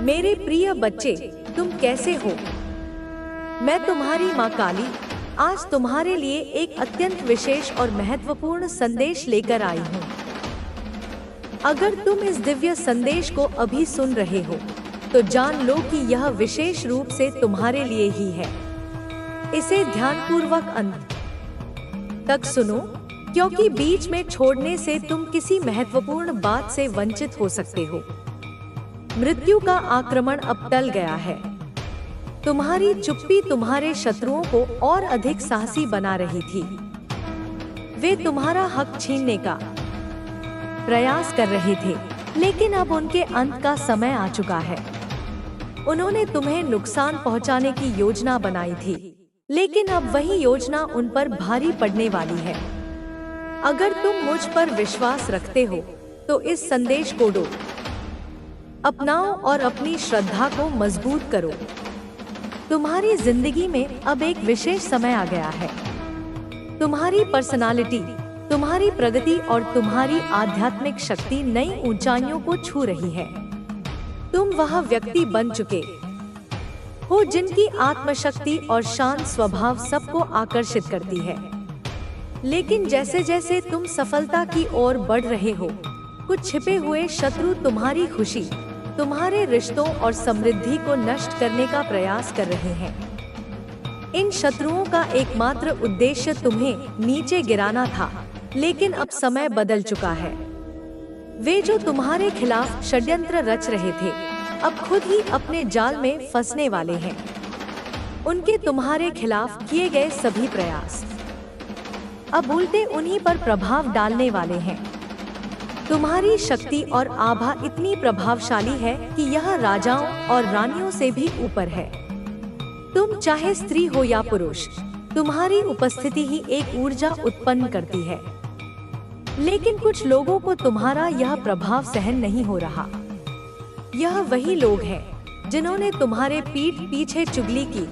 मेरे प्रिय बच्चे, तुम कैसे हो? मैं तुम्हारी माँ काली आज तुम्हारे लिए एक अत्यंत विशेष और महत्वपूर्ण संदेश लेकर आई हूँ। अगर तुम इस दिव्य संदेश को अभी सुन रहे हो, तो जान लो कि यह विशेष रूप से तुम्हारे लिए ही है। इसे ध्यानपूर्वक अंत तक सुनो, क्योंकि बीच में छोड़ने से तुम किसी महत्वपूर्ण बात से वंचित हो सकते हो। मृत्यु का आक्रमण अब टल गया है। तुम्हारी चुप्पी तुम्हारे शत्रुओं को और अधिक साहसी बना रही थी। वे तुम्हारा हक छीनने का प्रयास कर रहे थे, लेकिन अब उनके अंत का समय आ चुका है। उन्होंने तुम्हें नुकसान पहुंचाने की योजना बनाई थी, लेकिन अब वही योजना उन पर भारी पड़ने वाली है। अगर तुम मुझ पर विश्वास रखते हो, तो इस संदेश को अपनाओ और अपनी श्रद्धा को मजबूत करो। तुम्हारी जिंदगी में अब एक विशेष समय आ गया है। तुम्हारी पर्सनालिटी, तुम्हारी प्रगति और तुम्हारी आध्यात्मिक शक्ति नई ऊंचाइयों को छू रही है। तुम वह व्यक्ति बन चुके हो जिनकी आत्मशक्ति और शांत स्वभाव सबको आकर्षित करती है। लेकिन जैसे जैसे तुम सफलता की ओर बढ़ रहे हो, कुछ छिपे हुए शत्रु तुम्हारी खुशी, तुम्हारे रिश्तों और समृद्धि को नष्ट करने का प्रयास कर रहे हैं। इन शत्रुओं का एकमात्र उद्देश्य तुम्हें नीचे गिराना था, लेकिन अब समय बदल चुका है। वे जो तुम्हारे खिलाफ षड्यंत्र रच रहे थे, अब खुद ही अपने जाल में फंसने वाले हैं। उनके तुम्हारे खिलाफ किए गए सभी प्रयास अब उल्टे उन्हीं पर प्रभाव डालने वाले हैं। तुम्हारी शक्ति और आभा इतनी प्रभावशाली है कि यह राजाओं और रानियों से भी ऊपर है। तुम चाहे स्त्री हो या पुरुष, तुम्हारी उपस्थिति ही एक ऊर्जा उत्पन्न करती है। लेकिन कुछ लोगों को तुम्हारा यह प्रभाव सहन नहीं हो रहा। यह वही लोग हैं जिन्होंने तुम्हारे पीठ पीछे चुगली की,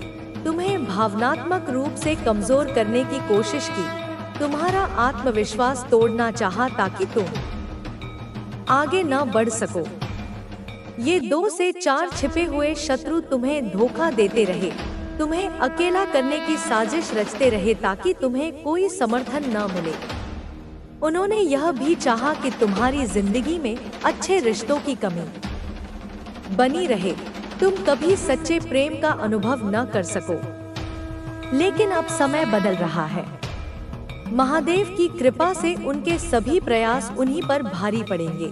तुम्हें भावनात्मक रूप से कमजोर करने की कोशिश की, तुम्हारा आत्मविश्वास तोड़ना चाहा ताकि तुम आगे न बढ़ सको। ये 2 से 4 छिपे हुए शत्रु तुम्हें धोखा देते रहे, तुम्हें अकेला करने की साजिश रचते रहे ताकि तुम्हें कोई समर्थन न मिले। उन्होंने यह भी चाहा कि तुम्हारी जिंदगी में अच्छे रिश्तों की कमी बनी रहे, तुम कभी सच्चे प्रेम का अनुभव न कर सको। लेकिन अब समय बदल रहा है। महादेव की कृपा से उनके सभी प्रयास उन्हीं पर भारी पड़ेंगे।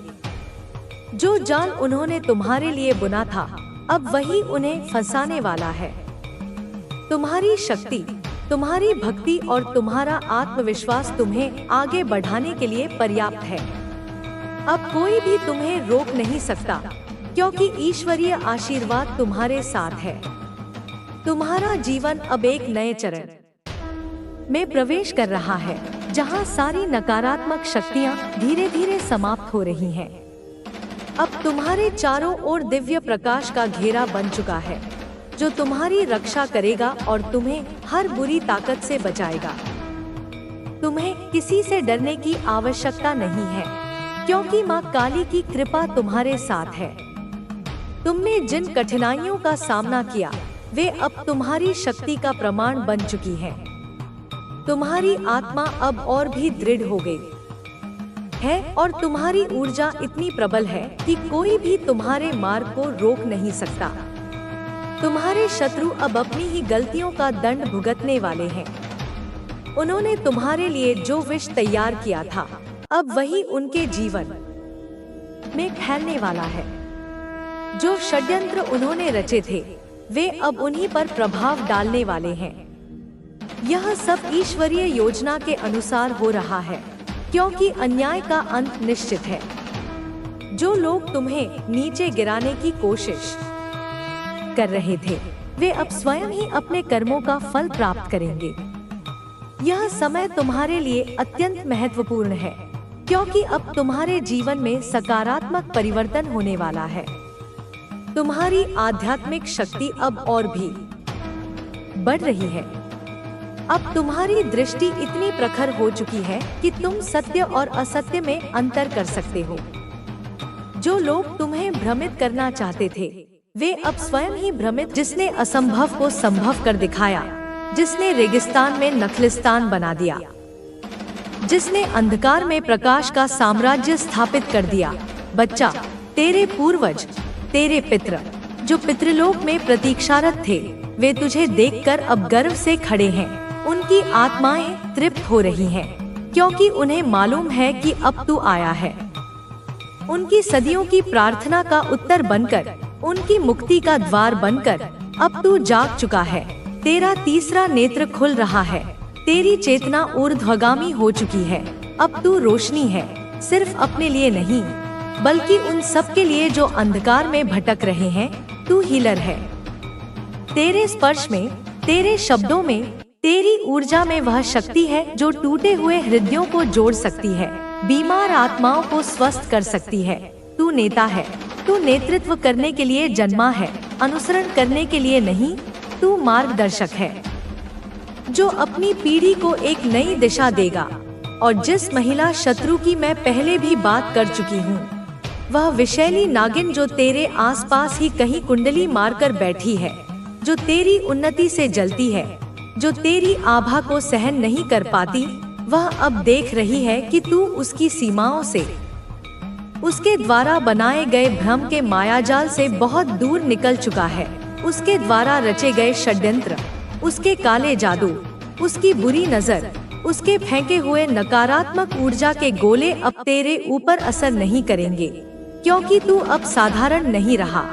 जो जाल उन्होंने तुम्हारे लिए बुना था, अब वही उन्हें फंसाने वाला है। तुम्हारी शक्ति, तुम्हारी भक्ति और तुम्हारा आत्मविश्वास तुम्हें आगे बढ़ाने के लिए पर्याप्त है। अब कोई भी तुम्हें रोक नहीं सकता, क्योंकि ईश्वरीय आशीर्वाद तुम्हारे साथ है। तुम्हारा जीवन अब एक नए चरण में प्रवेश कर रहा है, जहां सारी नकारात्मक शक्तियां धीरे धीरे समाप्त हो रही हैं। अब तुम्हारे चारों ओर दिव्य प्रकाश का घेरा बन चुका है, जो तुम्हारी रक्षा करेगा और तुम्हें हर बुरी ताकत से बचाएगा। तुम्हें किसी से डरने की आवश्यकता नहीं है, क्योंकि माँ काली की कृपा तुम्हारे साथ है। तुमने जिन कठिनाइयों का सामना किया, वे अब तुम्हारी शक्ति का प्रमाण बन चुकी हैं। तुम्हारी आत्मा अब और भी दृढ़ हो गई है और तुम्हारी ऊर्जा इतनी प्रबल है कि कोई भी तुम्हारे मार्ग को रोक नहीं सकता। तुम्हारे शत्रु अब अपनी ही गलतियों का दंड भुगतने वाले हैं। उन्होंने तुम्हारे लिए जो विष तैयार किया था, अब वही उनके जीवन में फैलने वाला है। जो षड्यंत्र उन्होंने रचे थे, वे अब उन्हीं पर प्रभाव डालने वाले हैं। यह सब ईश्वरीय योजना के अनुसार हो रहा है, क्योंकि अन्याय का अंत निश्चित है। जो लोग तुम्हें नीचे गिराने की कोशिश कर रहे थे, वे अब स्वयं ही अपने कर्मों का फल प्राप्त करेंगे। यह समय तुम्हारे लिए अत्यंत महत्वपूर्ण है, क्योंकि अब तुम्हारे जीवन में सकारात्मक परिवर्तन होने वाला है। तुम्हारी आध्यात्मिक शक्ति अब और भी बढ़ रही है। अब तुम्हारी दृष्टि इतनी प्रखर हो चुकी है कि तुम सत्य और असत्य में अंतर कर सकते हो। जो लोग तुम्हें भ्रमित करना चाहते थे, वे अब स्वयं ही भ्रमित, जिसने असंभव को संभव कर दिखाया, जिसने रेगिस्तान में नखलिस्तान बना दिया, जिसने अंधकार में प्रकाश का साम्राज्य स्थापित कर दिया। बच्चा, तेरे पूर्वज, तेरे पितृ, जो पितृलोक में प्रतीक्षारत थे, वे तुझे देखकर अब गर्व से खड़े हैं। उनकी आत्माएं तृप्त हो रही हैं, क्योंकि उन्हें मालूम है कि अब तू आया है। उनकी सदियों की प्रार्थना का उत्तर बनकर, उनकी मुक्ति का द्वार बनकर अब तू जाग चुका है। तेरा तीसरा नेत्र खुल रहा है, तेरी चेतना ऊर्ध्वगामी हो चुकी है। अब तू रोशनी है, सिर्फ अपने लिए नहीं, बल्कि उन सब के लिए जो अंधकार में भटक रहे हैं। तू हीलर है। तेरे स्पर्श में, तेरे शब्दों में, तेरी ऊर्जा में वह शक्ति है जो टूटे हुए हृदयों को जोड़ सकती है, बीमार आत्माओं को स्वस्थ कर सकती है। तू नेता है, तू नेतृत्व करने के लिए जन्मा है, अनुसरण करने के लिए नहीं। तू मार्गदर्शक है, जो अपनी पीढ़ी को एक नई दिशा देगा। और जिस महिला शत्रु की मैं पहले भी बात कर चुकी हूँ, वह विषैली नागिन जो तेरे आसपास ही कहीं कुंडली मारकर बैठी है, जो तेरी उन्नति से जलती है, जो तेरी आभा को सहन नहीं कर पाती, वह अब देख रही है कि तू उसकी सीमाओं से, उसके द्वारा बनाए गए भ्रम के मायाजाल से बहुत दूर निकल चुका है। उसके द्वारा रचे गए षड्यंत्र, उसके काले जादू, उसकी बुरी नजर, उसके फेंके हुए नकारात्मक ऊर्जा के गोले अब तेरे ऊपर असर नहीं करेंगे, क्योंकि तू अब साधारण नहीं रहा।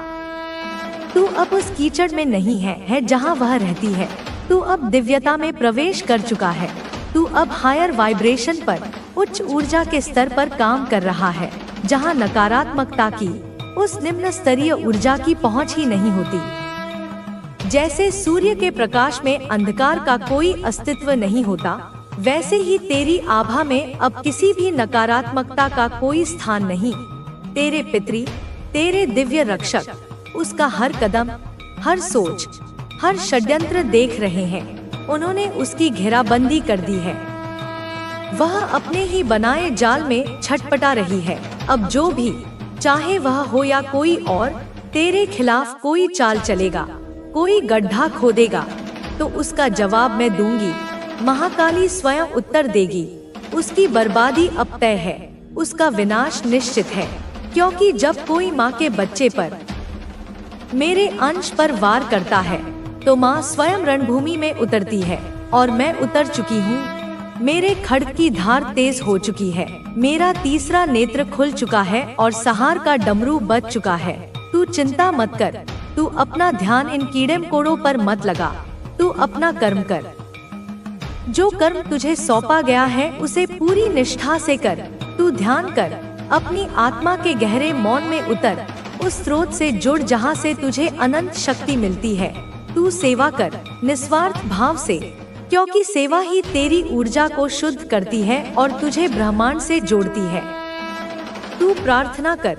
तू अब उस कीचड़ में नहीं है जहां वह रहती है। तू अब दिव्यता में प्रवेश कर चुका है। तू अब हायर वाइब्रेशन पर, उच्च ऊर्जा के स्तर पर काम कर रहा है, जहां नकारात्मकता की, उस निम्न स्तरीय ऊर्जा की पहुंच ही नहीं होती। जैसे सूर्य के प्रकाश में अंधकार का कोई अस्तित्व नहीं होता, वैसे ही तेरी आभा में अब किसी भी नकारात्मकता का कोई स्थान नहीं। तेरे पितृ, तेरे दिव्य रक्षक, उसका हर कदम, हर सोच, हर षड्यंत्र देख रहे हैं। उन्होंने उसकी घेराबंदी कर दी है। वह अपने ही बनाए जाल में छटपटा रही है। अब जो भी, चाहे वह हो या कोई और, तेरे खिलाफ कोई चाल चलेगा, कोई गड्ढा खोदेगा, तो उसका जवाब मैं दूंगी। महाकाली स्वयं उत्तर देगी। उसकी बर्बादी अब तय है, उसका विनाश निश्चित है, क्योंकि जब कोई माँ के बच्चे पर, मेरे अंश पर वार करता है, तो माँ स्वयं रणभूमि में उतरती है। और मैं उतर चुकी हूँ। मेरे खड्ग की धार तेज हो चुकी है, मेरा तीसरा नेत्र खुल चुका है और सहार का डमरू बज चुका है। तू चिंता मत कर, तू अपना ध्यान इन कीड़े मकोड़ों पर मत लगा। तू अपना कर्म कर। जो कर्म तुझे सौंपा गया है उसे पूरी निष्ठा से कर। तू ध्यान कर, अपनी आत्मा के गहरे मौन में उतर, उस स्रोत से जुड़ जहाँ से तुझे अनंत शक्ति मिलती है। तू सेवा कर निस्वार्थ भाव से, क्योंकि सेवा ही तेरी ऊर्जा को शुद्ध करती है और तुझे ब्रह्मांड से जोड़ती है। तू प्रार्थना कर,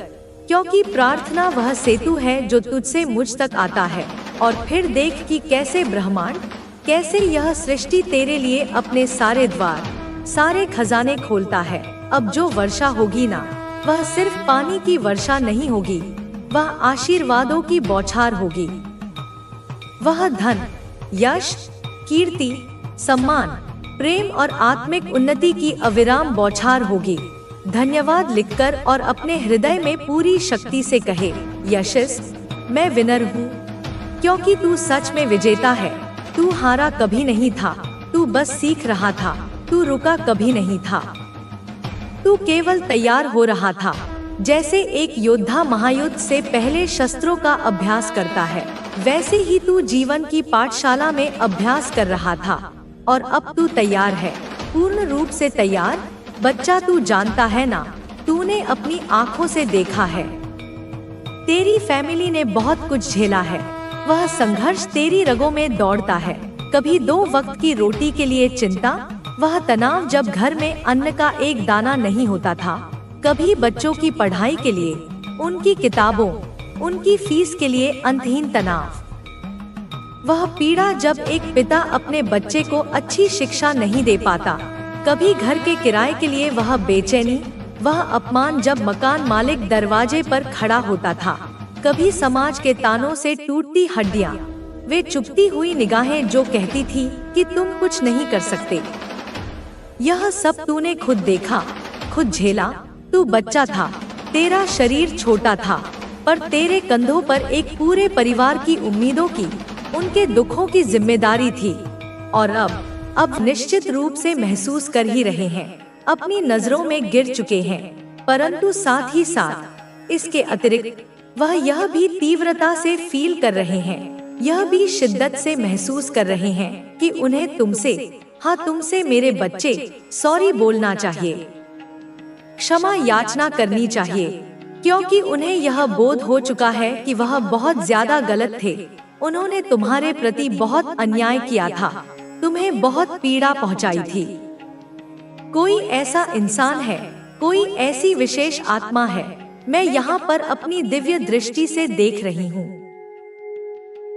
क्योंकि प्रार्थना वह सेतु है जो तुझसे मुझ तक आता है। और फिर देख कि कैसे ब्रह्मांड, कैसे यह सृष्टि तेरे लिए अपने सारे द्वार, सारे खजाने खोलता है। अब जो वर्षा होगी ना, वह सिर्फ पानी की वर्षा नहीं होगी, वह आशीर्वादों की बौछार होगी। वह धन, यश, कीर्ति, सम्मान, प्रेम और आत्मिक उन्नति की अविराम बौछार होगी। धन्यवाद लिखकर और अपने हृदय में पूरी शक्ति से कहे, यशस, मैं विनर हूँ, क्योंकि तू सच में विजेता है। तू हारा कभी नहीं था, तू बस सीख रहा था, तू रुका कभी नहीं था, तू केवल तैयार हो रहा था। जैसे एक योद्धा महायुद्ध से पहले शस्त्रों का अभ्यास करता है, वैसे ही तू जीवन की पाठशाला में अभ्यास कर रहा था। और अब तू तैयार है, पूर्ण रूप से तैयार। बच्चा, तू जानता है ना, तूने अपनी आँखों से देखा है, तेरी फैमिली ने बहुत कुछ झेला है। वह संघर्ष तेरी रगों में दौड़ता है। कभी 2 वक्त की रोटी के लिए चिंता, वह तनाव जब घर में अन्न का एक दाना नहीं होता था। कभी बच्चों की पढ़ाई के लिए, उनकी किताबों, उनकी फीस के लिए अंतहीन तनाव। वह पीड़ा जब एक पिता अपने बच्चे को अच्छी शिक्षा नहीं दे पाता। कभी घर के किराए के लिए वह बेचैनी, वह अपमान जब मकान मालिक दरवाजे पर खड़ा होता था। कभी समाज के तानों से टूटती हड्डियां, वे चुभती हुई निगाहें जो कहती थी कि तुम कुछ नहीं कर सकते। यह सब तूने खुद देखा, खुद झेला। तू बच्चा था, तेरा शरीर छोटा था, पर तेरे कंधों पर एक पूरे परिवार की उम्मीदों की, उनके दुखों की जिम्मेदारी थी। और अब निश्चित रूप से महसूस कर ही रहे हैं, अपनी नजरों में गिर चुके हैं। परंतु साथ ही साथ इसके अतिरिक्त वह यह भी तीव्रता से फील कर रहे हैं, यह भी शिद्दत से महसूस कर रहे हैं कि उन्हें तुमसे, हाँ तुमसे मेरे बच्चे, सॉरी बोलना चाहिए, क्षमा याचना करनी चाहिए, क्योंकि उन्हें यह बोध हो चुका है कि वह बहुत ज्यादा गलत थे। उन्होंने तुम्हारे प्रति बहुत अन्याय किया था, तुम्हें बहुत पीड़ा पहुंचाई थी। कोई ऐसा इंसान है, कोई ऐसी विशेष आत्मा है, मैं यहाँ पर अपनी दिव्य दृष्टि से देख रही हूँ,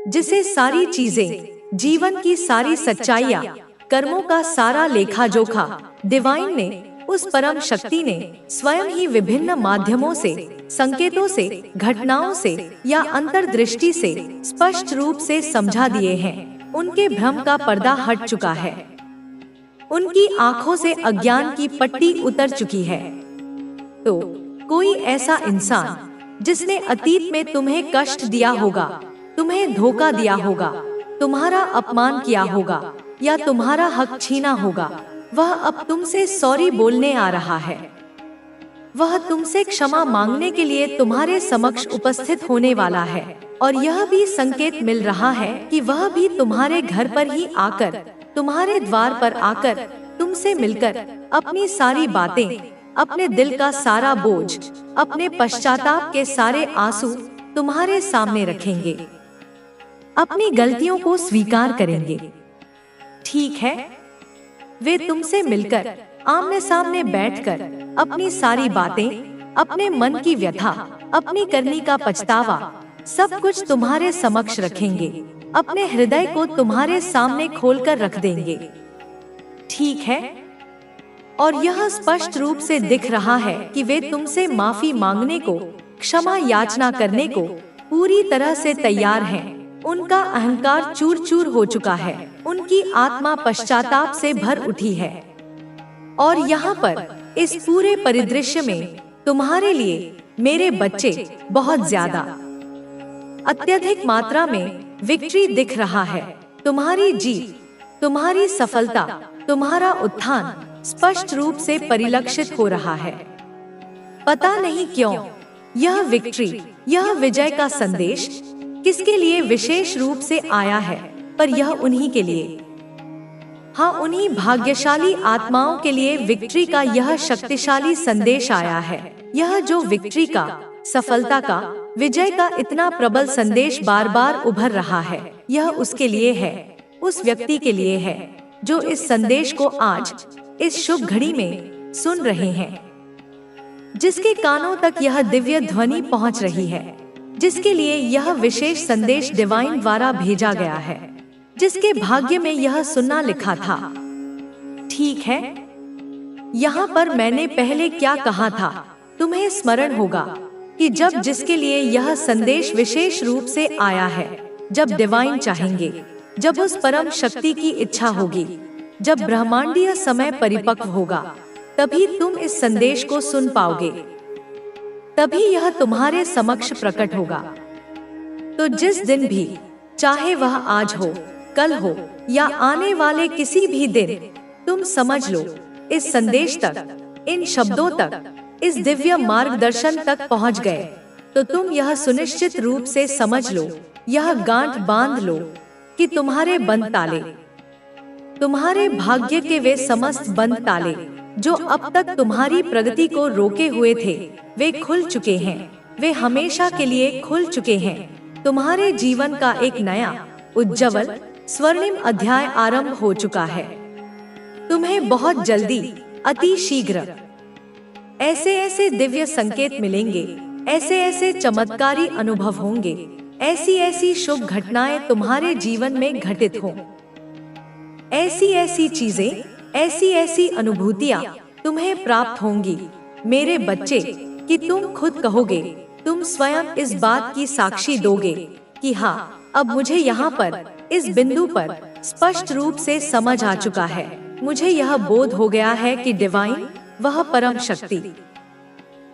जिसे सारी चीजें, जीवन की सारी सच्चाइयाँ, कर्मों का सारा लेखा जोखा डिवाइन ने, उस परम शक्ति ने स्वयं ही विभिन्न माध्यमों से, संकेतों से, घटनाओं से या अंतर्दृष्टि से स्पष्ट रूप से समझा दिए हैं। उनके भ्रम का पर्दा हट चुका है, उनकी आंखों से अज्ञान की पट्टी उतर चुकी है। तो कोई ऐसा इंसान जिसने अतीत में तुम्हें कष्ट दिया होगा, तुम्हें धोखा दिया होगा, तुम्हारा अपमान किया होगा या तुम्हारा हक छीना होगा, वह अब तुमसे सॉरी बोलने आ रहा है। वह तुमसे क्षमा मांगने के लिए तुम्हारे समक्ष उपस्थित होने वाला है। और यह भी संकेत मिल रहा है कि वह भी तुम्हारे घर पर ही आकर, तुम्हारे द्वार पर आकर, तुमसे मिलकर अपनी सारी बातें, अपने दिल का सारा बोझ, अपने पश्चाताप के सारे आंसू तुम्हारे सामने रखेंगे, अपनी गलतियों को स्वीकार करेंगे। ठीक है, वे तुमसे मिलकर, आमने सामने बैठकर अपनी सारी बातें, अपने मन की व्यथा, अपनी करनी का पछतावा, सब कुछ तुम्हारे समक्ष रखेंगे, अपने हृदय को तुम्हारे सामने खोलकर रख देंगे। ठीक है, और यह स्पष्ट रूप से दिख रहा है कि वे तुमसे माफी मांगने को, क्षमा याचना करने को पूरी तरह से तैयार हैं। उनका अहंकार चूर चूर हो चुका है, उनकी आत्मा पश्चाताप से भर उठी है। और यहाँ पर इस पूरे परिदृश्य में तुम्हारे लिए मेरे बच्चे बहुत ज्यादा, अत्यधिक मात्रा में विक्ट्री दिख रहा है। तुम्हारी जीत, तुम्हारी सफलता, तुम्हारा उत्थान स्पष्ट रूप से परिलक्षित हो रहा है। पता नहीं क्यों यह विक्ट्री, यह विजय का संदेश किसके लिए विशेष रूप से आया है, पर यह उन्हीं के लिए, हाँ उन्हीं भाग्यशाली आत्माओं के लिए विक्ट्री का यह शक्तिशाली संदेश आया है। यह जो विक्ट्री का, सफलता का, विजय का इतना प्रबल संदेश बार बार उभर रहा है, यह उसके लिए है, उस व्यक्ति के लिए है जो इस संदेश को आज इस शुभ घड़ी में सुन रहे हैं, जिसके कानों तक यह दिव्य ध्वनि पहुंच रही है, जिसके लिए यह विशेष संदेश डिवाइन द्वारा भेजा गया है, जिसके भाग्य में यह सुनना लिखा था। ठीक है, यहाँ पर मैंने पहले क्या कहा था, तुम्हें स्मरण होगा कि जब जिसके लिए यह संदेश विशेष रूप से आया है, जब डिवाइन चाहेंगे, जब उस परम शक्ति की इच्छा होगी, जब ब्रह्मांडीय समय परिपक्व होगा, तभी तुम इस संदेश को सुन पाओगे, तभी यह तुम्हारे समक्ष प्रकट होगा। तो जिस दिन भी, चाहे वह आज हो, कल हो या आने वाले किसी भी दिन, तुम समझ लो इस संदेश तक, इन शब्दों तक, इस दिव्य मार्गदर्शन तक पहुंच गए, तो तुम यह सुनिश्चित रूप से समझ लो, यह गांठ बांध लो कि तुम्हारे बंद ताले, तुम्हारे भाग्य के वे समस्त बंद ताले जो अब तक तुम्हारी प्रगति को रोके हुए थे, वे खुल चुके हैं, वे हमेशा के लिए खुल चुके हैं। तुम्हारे जीवन का एक नया, उज्जवल, स्वर्णिम अध्याय आरंभ हो चुका है। तुम्हें बहुत जल्दी, अति शीघ्र ऐसे ऐसे दिव्य संकेत मिलेंगे, ऐसे ऐसे चमत्कारी अनुभव होंगे, ऐसी ऐसी शुभ घटनाएं तुम्हारे जीवन में घटित हों, ऐसी ऐसी चीजें, ऐसी ऐसी अनुभूतियां तुम्हें प्राप्त होंगी मेरे बच्चे, कि तुम खुद कहोगे तुम स्वयं इस बात की साक्षी दोगे कि हाँ, अब मुझे यहाँ पर इस बिंदु पर स्पष्ट रूप से समझ आ चुका है। मुझे यह बोध हो गया है कि डिवाइन, वह परम शक्ति,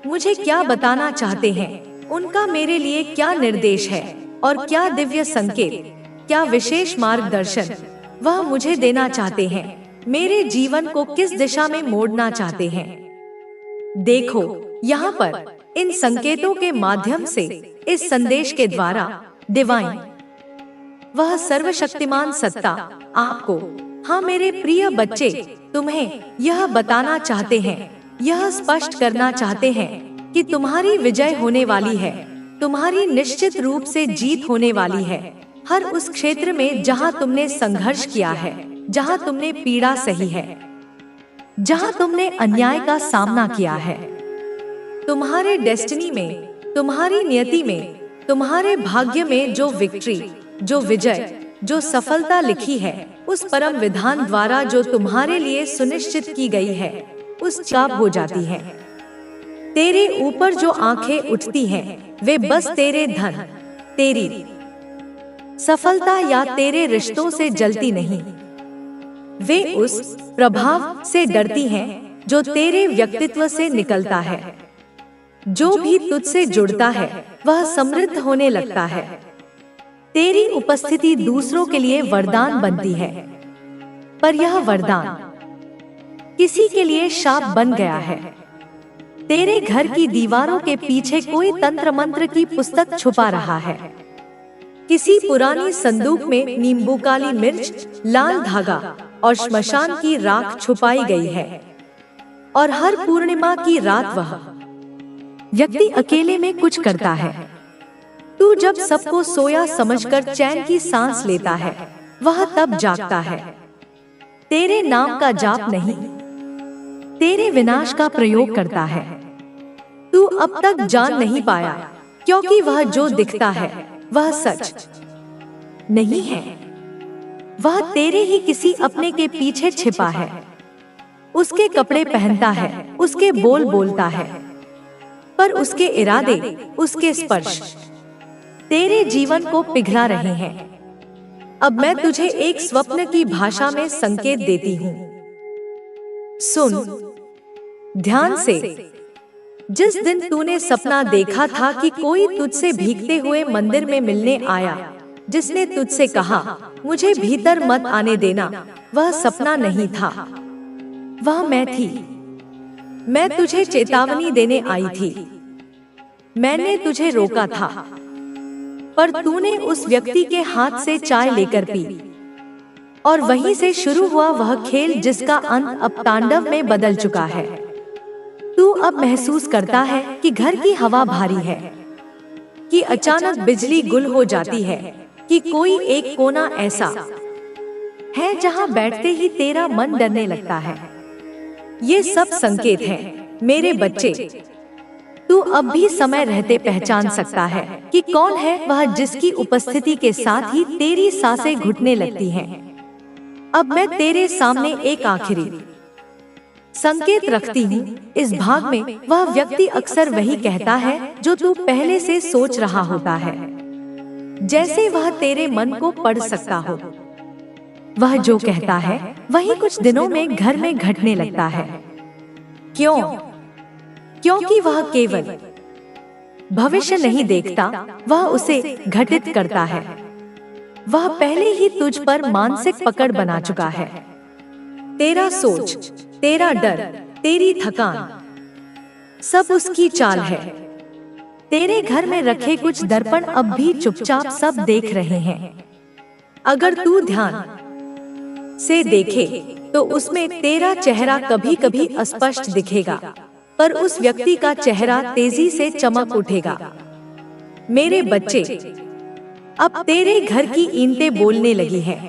मुझे क्या बताना चाहते हैं, उनका मेरे लिए क्या निर्देश है और क्या दिव्य संकेत, क्या विशेष मार्गदर्शन वह मुझे देना चाहते हैं, मेरे जीवन को किस दिशा में मोड़ना चाहते हैं। देखो, यहाँ पर इन संकेतों के माध्यम से, इस संदेश के द्वारा डिवाइन, वह सर्वशक्तिमान सत्ता आपको, हाँ मेरे प्रिय बच्चे, तुम्हें यह बताना चाहते हैं, यह स्पष्ट करना चाहते हैं कि तुम्हारी विजय होने वाली है, तुम्हारी निश्चित रूप से जीत होने वाली है। हर उस क्षेत्र में जहां तुमने संघर्ष किया है, जहां तुमने पीड़ा सही है, जहां तुमने अन्याय का सामना किया है, तुम्हारे डेस्टिनी में, तुम्हारी नियति में, तुम्हारे भाग्य में जो विक्ट्री, जो विजय, जो सफलता लिखी है, उस परम विधान द्वारा जो तुम्हारे लिए सुनिश्चित की गई है, उस चाप हो जाती है। तेरे ऊपर जो आंखें उठती हैं, वे बस तेरे धन, तेरी सफलता या तेरे रिश्तों से जलती नहीं, वे उस प्रभाव से डरती हैं जो तेरे व्यक्तित्व से निकलता है। जो भी तुझसे जुड़ता है वह समृद्ध होने लगता है। तेरी उपस्थिति दूसरों के लिए वरदान बनती है, पर यह वरदान किसी के लिए शाप बन गया है। तेरे घर की दीवारों के पीछे कोई तंत्र मंत्र की पुस्तक छुपा रहा है। किसी पुरानी संदूक में नींबू, काली मिर्च, लाल धागा और श्मशान की राख छुपाई गई है, और हर पूर्णिमा की रात वह व्यक्ति अकेले में कुछ करता है। तू जब सबको सोया समझकर चैन की सांस लेता है, वह तब जागता है। तेरे नाम का जाप नहीं, तेरे विनाश का प्रयोग करता है। तू अब तक जान नहीं पाया, क्योंकि वह जो दिखता है वह सच नहीं है। वह तेरे ही किसी अपने के पीछे छिपा है। उसके कपड़े पहनता है, उसके बोल बोलता है, पर उसके इरादे, उसके स्पर्श तेरे जीवन को पिघला रहे हैं। अब मैं तुझे एक स्वप्न की भाषा में संकेत देती हूँ। सुन ध्यान से। जिस दिन तूने सपना देखा था कि कोई तुझसे भीगते हुए मंदिर में मिलने आया, जिसने तुझसे कहा मुझे भीतर मत आने देना, वह सपना नहीं था, वह मैं थी। मैं तुझे चेतावनी देने आई थी। मैंने तुझे रोका था, पर तूने उस व्यक्ति के हाथ से चाय लेकर पी, और वहीं से शुरू हुआ वह खेल जिसका अंत अब तांडव में बदल चुका है। तू अब महसूस करता है कि घर की हवा भारी है, कि अचानक बिजली गुल हो जाती है, कि कोई एक कोना ऐसा है जहां बैठते ही तेरा मन डरने लगता है। ये सब संकेत हैं, मेरे बच्चे। तू अब भी समय रहते पहचान सकता है कि कौन है वह जिसकी उपस्थिति के साथ ही तेरी सांसें घुटने लगती हैं। अब मैं तेरे सामने एक आखिरी संकेत रखती हूँ। इस भाग में वह व्यक्ति अक्सर वही कहता है जो तू पहले से सोच रहा होता है, जैसे वह तेरे मन को पढ़ सकता हो। वह जो कहता है वही कुछ दिनों में घर में घटने लगता है। क्यों? क्योंकि वह केवल भविष्य नहीं देखता, वह उसे घटित करता है। वह पहले ही तुझ पर मानसिक पकड़ बना चुका है। तेरा सोच, तेरा डर, तेरी थकान, सब उसकी चाल है। तेरे घर में रखे कुछ दर्पण अब भी चुपचाप सब देख रहे हैं। अगर तू ध्यान से देखे तो उसमें तेरा चेहरा कभी कभी अस्पष्ट दिखेगा, पर उस व्यक्ति का चेहरा तेजी से चमक उठेगा। मेरे बच्चे, अब तेरे घर की ईंटें बोलने लगी हैं।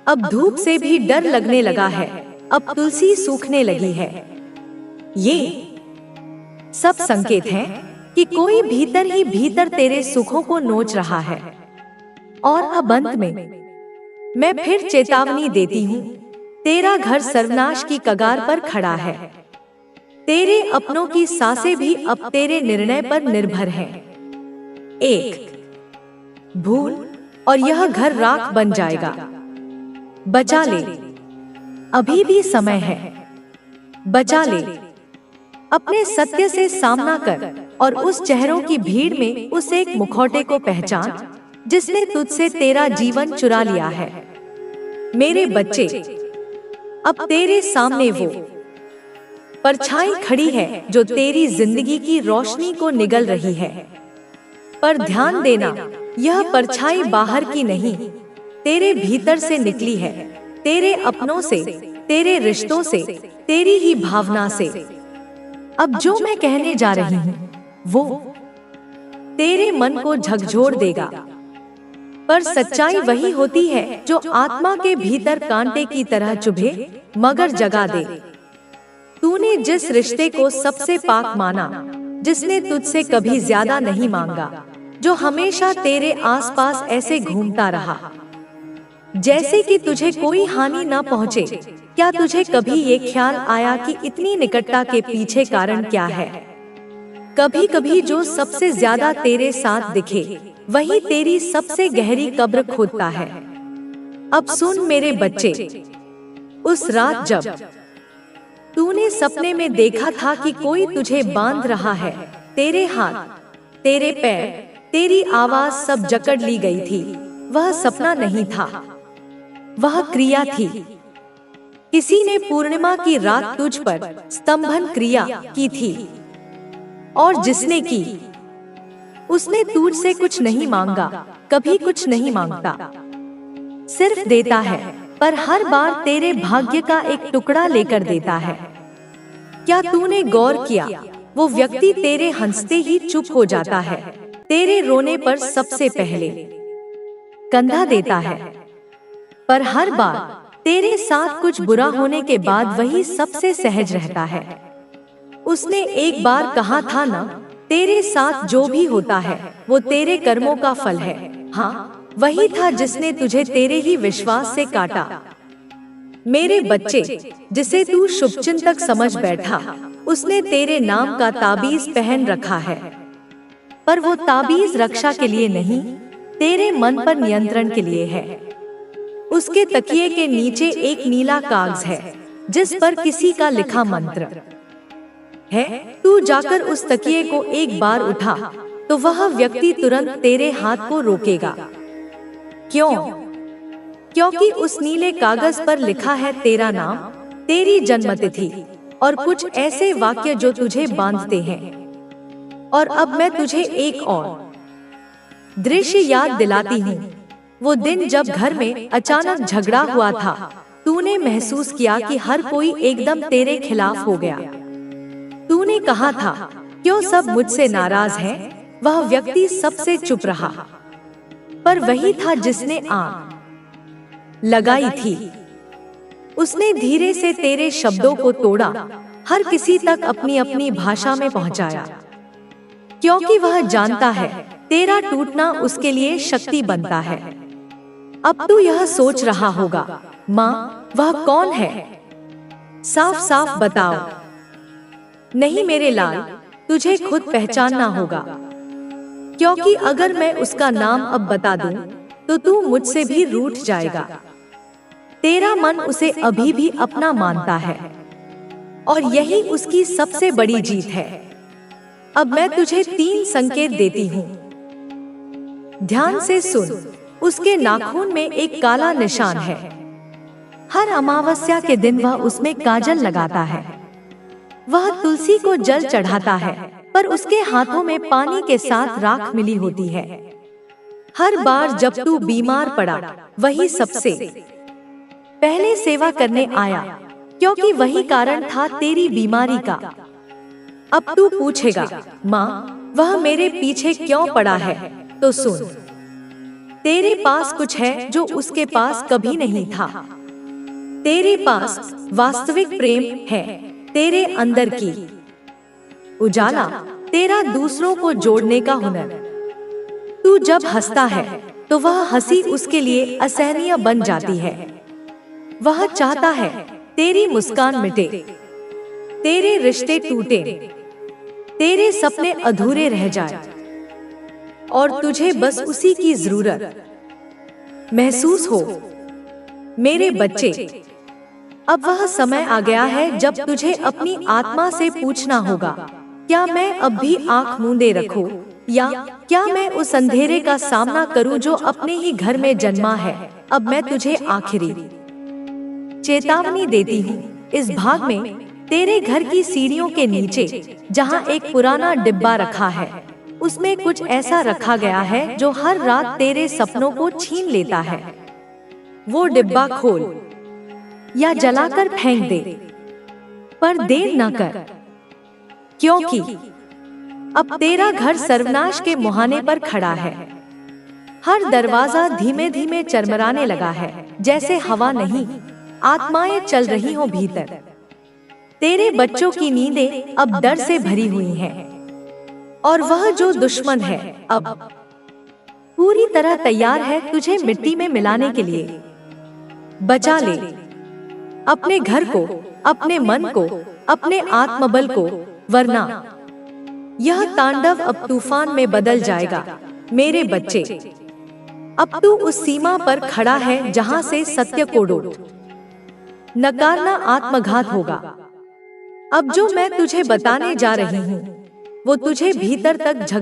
अब धूप से भी डर लगने लगा है। अब तुलसी सूखने लगी है। ये सब संकेत हैं कि कोई भीतर ही भीतर तेरे सुखों को नोच रहा है। और अब अंत में मैं फिर चेतावनी देती हूँ, तेरा घर सर्वनाश की कगार पर खड़ा है। तेरे अपनों की सांसें भी अब तेरे निर्णय पर निर्भर हैं। एक भूल और यह घर राख बन जाएगा। बचा ले, अभी भी समय है। बचा ले, अपने सत्य से सामना कर और उस चेहरों की भीड़ में उस एक मुखौटे को पहचान जिसने तुझसे तेरा जीवन चुरा लिया है। मेरे बच्चे, अब तेरे सामने वो परछाई खड़ी है जो तेरी जिंदगी की रोशनी को निगल रही है। पर ध्यान देना, यह परछाई बाहर की नहीं, तेरे भीतर से निकली है। तेरे अपनों से, तेरे रिश्तों से, तेरी ही भावना से। अब जो मैं कहने जा रही हूँ वो तेरे मन को झकझोर देगा, पर सच्चाई वही होती है जो आत्मा के भीतर कांटे की तरह चुभे मगर जगा दे। तूने जिस रिश्ते को सबसे पाक माना, जिसने तुझसे कभी ज्यादा नहीं मांगा, जो हमेशा तेरे आसपास ऐसे घूमता रहा जैसे कि तुझे कोई हानि न पहुंचे, क्या तुझे कभी ये ख्याल आया कि इतनी निकटता के पीछे कारण क्या है? कभी कभी जो सबसे ज्यादा तेरे साथ दिखे वही तेरी सबसे गहरी कब्र खोदता है। अब सुन मेरे बच्चे, उस रात जब तूने सपने में देखा था कि कोई तुझे बांध रहा है, तेरे हाथ, तेरे पैर, तेरी आवाज सब जकड़ ली गई थी, वह सपना नहीं था, वह क्रिया थी। किसी ने पूर्णिमा की रात तुझ पर स्तंभन क्रिया की थी, और जिसने की उसने तुझसे कुछ नहीं मांगा, कभी कुछ नहीं मांगता, सिर्फ देता है, पर हर बार तेरे भाग्य का एक टुकड़ा लेकर देता है। क्या तूने गौर किया, वो व्यक्ति तेरे हंसते ही चुप हो जाता है, तेरे रोने पर सबसे पहले कंधा देता है, पर हर बार तेरे साथ कुछ बुरा होने के बाद वही सबसे सहज रहता है। उसने एक बार कहा था ना, तेरे साथ जो भी होता है वो तेरे कर्मों का फल है। हाँ, वही था जिसने तुझे तेरे ही विश्वास से काटा। मेरे बच्चे, जिसे तू शुभचिंतक समझ बैठा, उसने तेरे नाम का ताबीज पहन रखा है, पर वो ताबीज रक्षा के लिए नहीं, तेरे मन पर नियंत्रण के लिए है। उसके तकिए के नीचे एक नीला कागज है जिस पर किसी का लिखा मंत्र है। तू जाकर उस तकिए को एक बार उठा तो वह व्यक्ति तुरंत तेरे हाथ को रोकेगा। क्यों? क्योंकि उस नीले कागज पर लिखा है तेरा नाम, तेरी जन्मतिथि और कुछ ऐसे वाक्य जो तुझे बांधते हैं। और अब मैं तुझे एक और दृश्य याद दिलाती हूँ। वो दिन जब घर में अचानक झगड़ा हुआ था, तूने महसूस किया कि हर कोई एकदम तेरे खिलाफ हो गया। तूने कहा था, क्यों सब मुझसे नाराज हैं? वह व्यक्ति सबसे चुप रहा, पर वही था जिसने आग लगाई थी। उसने धीरे से तेरे शब्दों को तोड़ा, हर किसी तक अपनी अपनी भाषा में पहुंचाया, क्योंकि वह जानता है तेरा टूटना उसके लिए शक्ति बनता है। अब तू यह सोच रहा होगा, माँ वह कौन है? साफ साफ बताओ। नहीं मेरे लाल, तुझे खुद पहचानना होगा, क्योंकि अगर मैं उसका नाम अब बता दूं, तो तू मुझसे भी रूठ जाएगा। तेरा मन उसे अभी भी अपना मानता है, और यही उसकी सबसे बड़ी जीत है। अब मैं तुझे 3 संकेत देती हूँ, ध्यान से सुन। उसके नाखून में एक काला निशान है। हर अमावस्या के दिन वह उसमें काजल लगाता है। वह तुलसी को जल चढ़ाता है, पर उसके हाथों में पानी के साथ राख मिली होती है। हर बार जब तू बीमार पड़ा, वही सबसे पहले सेवा करने आया, क्योंकि वही कारण था तेरी बीमारी का। अब तू पूछेगा, माँ वह मेरे पीछे क्यों पड़ा है? तो सुन, तेरे पास कुछ है जो उसके पास कभी नहीं था। तेरे पास वास्तविक प्रेम है, तेरे अंदर की उजाला, तेरा दूसरों को जोड़ने का हुनर। तू जब हंसता है तो वह हंसी उसके लिए असहनीय बन जाती है। वह चाहता है तेरी मुस्कान मिटे, तेरे रिश्ते टूटे, तेरे सपने अधूरे रह जाए और तुझे बस उसी की जरूरत महसूस हो। मेरे बच्चे, अब वह समय आ गया है जब तुझे अपनी आत्मा से पूछना होगा, क्या मैं अब भी आंख मूंदे रखूं, या क्या मैं उस अंधेरे का सामना करूं जो अपने ही घर में जन्मा है। अब मैं तुझे आखिरी चेतावनी देती हूँ। इस भाग में तेरे घर की सीढ़ियों के नीचे जहाँ एक पुराना डिब्बा रखा है, उसमें कुछ ऐसा रखा गया है जो हर रात तेरे सपनों को छीन लेता है। वो डिब्बा खोल या जलाकर फेंक दे, पर देर न कर, क्योंकि अब तेरा घर सर्वनाश के मुहाने पर खड़ा है। हर दरवाजा धीमे धीमे चरमराने लगा है, जैसे हवा नहीं, आत्माएं चल रही हो भीतर। तेरे बच्चों की नींदें अब डर से भरी हुई हैं, और वह जो दुश्मन है अब पूरी तरह तैयार है तुझे मिट्टी में मिलाने के लिए। बचा ले अपने घर को, अपने मन को, अपने आत्मबल को, वरना यह तांडव अब तूफान में बदल जाएगा। मेरे बच्चे, अब तू उस सीमा पर खड़ा है जहां से सत्य को नकारना आत्मघात होगा। अब जो मैं तुझे बताने जा रही हूँ वो तुझे भीतर तक झक